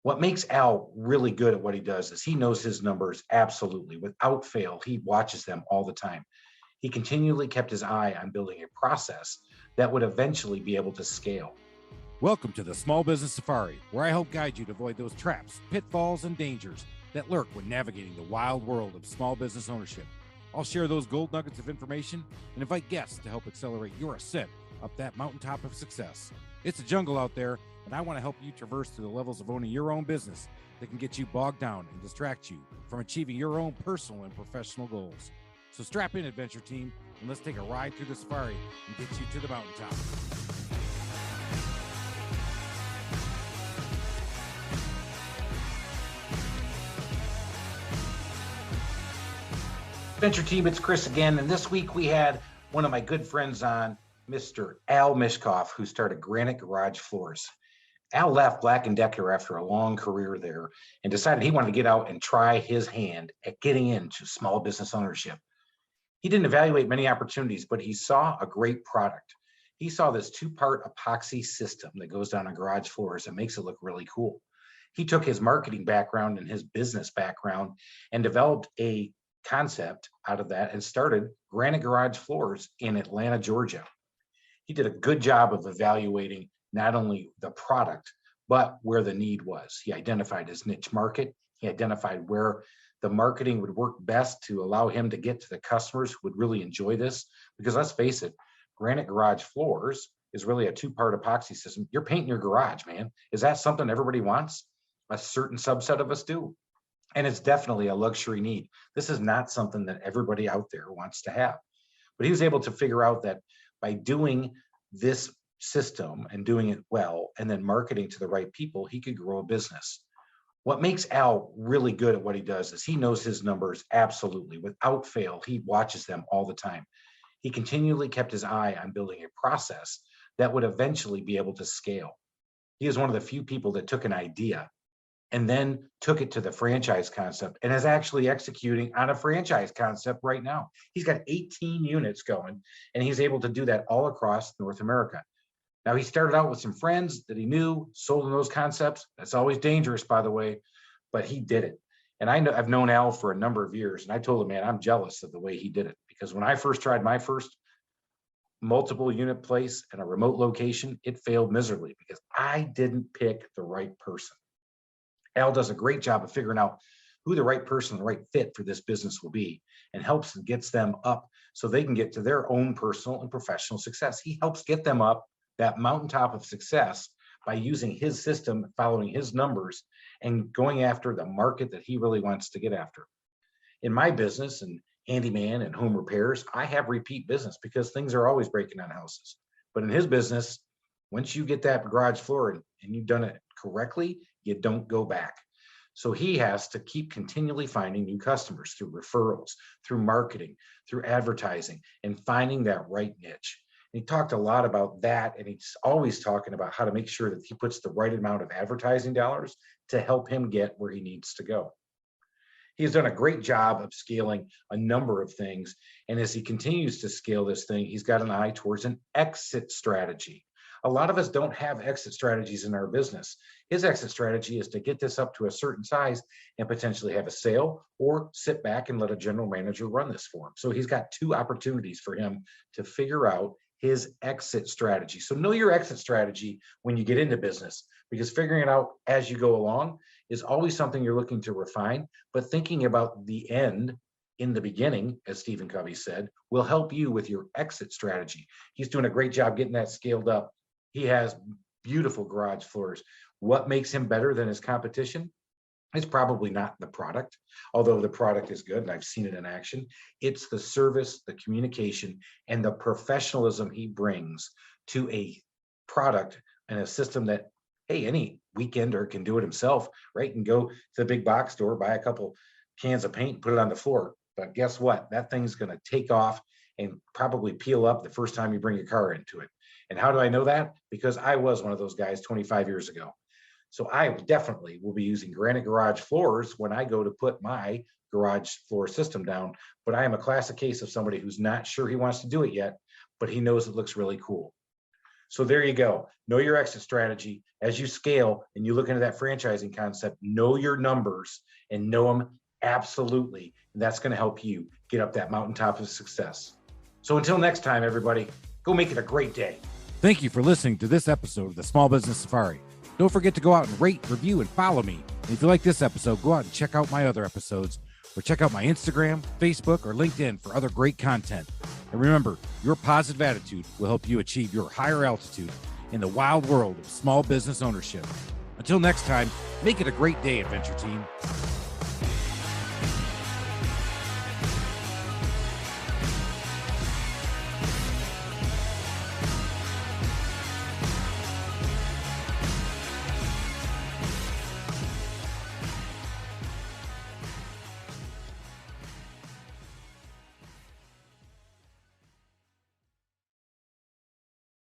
What makes Al really good at what he does is he knows his numbers absolutely. Without fail, he watches them all the time. He continually kept his eye on building a process that would eventually be able to scale. Welcome to the Small Business Safari, where I help guide you to avoid those traps, pitfalls, and dangers that lurk when navigating the wild world of small business ownership. I'll share those gold nuggets of information and invite guests to help accelerate your ascent up that mountaintop of success. It's a jungle out there, and I want to help you traverse through the levels of owning your own business that can get you bogged down and distract you from achieving your own personal and professional goals. So strap in, adventure team, and let's take a ride through the safari and get you to the mountaintop. Adventure team, it's Chris again, and this week we had one of my good friends on, Mr. Al Mishkoff, who started Granite Garage Floors. Al left Black & Decker after a long career there and decided he wanted to get out and try his hand at getting into small business ownership. He didn't evaluate many opportunities, but he saw a great product. He saw this two-part epoxy system that goes down on garage floors and makes it look really cool. He took his marketing background and his business background and developed a concept out of that and started Granite Garage Floors in Atlanta, Georgia. He did a good job of evaluating not only the product, but where the need was. He identified his niche market. He identified where the marketing would work best to allow him to get to the customers who would really enjoy this. Because let's face it, Granite Garage Floors is really a two-part epoxy system. You're painting your garage, man. Is that something everybody wants? A certain subset of us do. And it's definitely a luxury need. This is not something that everybody out there wants to have. But he was able to figure out that by doing this system and doing it well, and then marketing to the right people, he could grow a business. What makes Al really good at what he does is he knows his numbers absolutely. Without fail, he watches them all the time. He continually kept his eye on building a process that would eventually be able to scale. He is one of the few people that took an idea and then took it to the franchise concept and is actually executing on a franchise concept right now. He's got 18 units going, and he's able to do that all across North America. Now, he started out with some friends that he knew, sold in those concepts. That's always dangerous, by the way, but he did it. And I've known Al for a number of years, and I told him, man, I'm jealous of the way he did it. Because when I first tried my first multiple unit place in a remote location, it failed miserably because I didn't pick the right person. Al does a great job of figuring out who the right person, the right fit for this business will be, and helps and gets them up so they can get to their own personal and professional success. He helps get them up that mountaintop of success by using his system, following his numbers, and going after the market that he really wants to get after. In my business and handyman and home repairs, I have repeat business because things are always breaking down houses. But in his business, once you get that garage floor and you've done it correctly, you don't go back. So he has to keep continually finding new customers through referrals, through marketing, through advertising, and finding that right niche. And he talked a lot about that, and he's always talking about how to make sure that he puts the right amount of advertising dollars to help him get where he needs to go. He has done a great job of scaling a number of things. And as he continues to scale this thing, he's got an eye towards an exit strategy. A lot of us don't have exit strategies in our business. His exit strategy is to get this up to a certain size and potentially have a sale or sit back and let a general manager run this for him. So he's got two opportunities for him to figure out his exit strategy. So know your exit strategy when you get into business, because figuring it out as you go along is always something you're looking to refine, but thinking about the end in the beginning, as Stephen Covey said, will help you with your exit strategy. He's doing a great job getting that scaled up. He has beautiful garage floors. What makes him better than his competition? It's probably not the product, although the product is good and I've seen it in action. It's the service, the communication, and the professionalism he brings to a product and a system that, hey, any weekender can do it himself, right? And go to the big box store, buy a couple cans of paint, put it on the floor. But guess what? That thing's going to take off and probably peel up the first time you bring your car into it. And how do I know that? Because I was one of those guys 25 years ago. So I definitely will be using Granite Garage Floors when I go to put my garage floor system down. But I am a classic case of somebody who's not sure he wants to do it yet, but he knows it looks really cool. So there you go. Know your exit strategy as you scale and you look into that franchising concept. Know your numbers and know them absolutely. And that's going to help you get up that mountaintop of success. So until next time, everybody, go make it a great day. Thank you for listening to this episode of the Small Business Safari. Don't forget to go out and rate, review, and follow me. And if you like this episode, go out and check out my other episodes, or check out my Instagram, Facebook, or LinkedIn for other great content. And remember, your positive attitude will help you achieve your higher altitude in the wild world of small business ownership. Until next time, make it a great day, Adventure Team.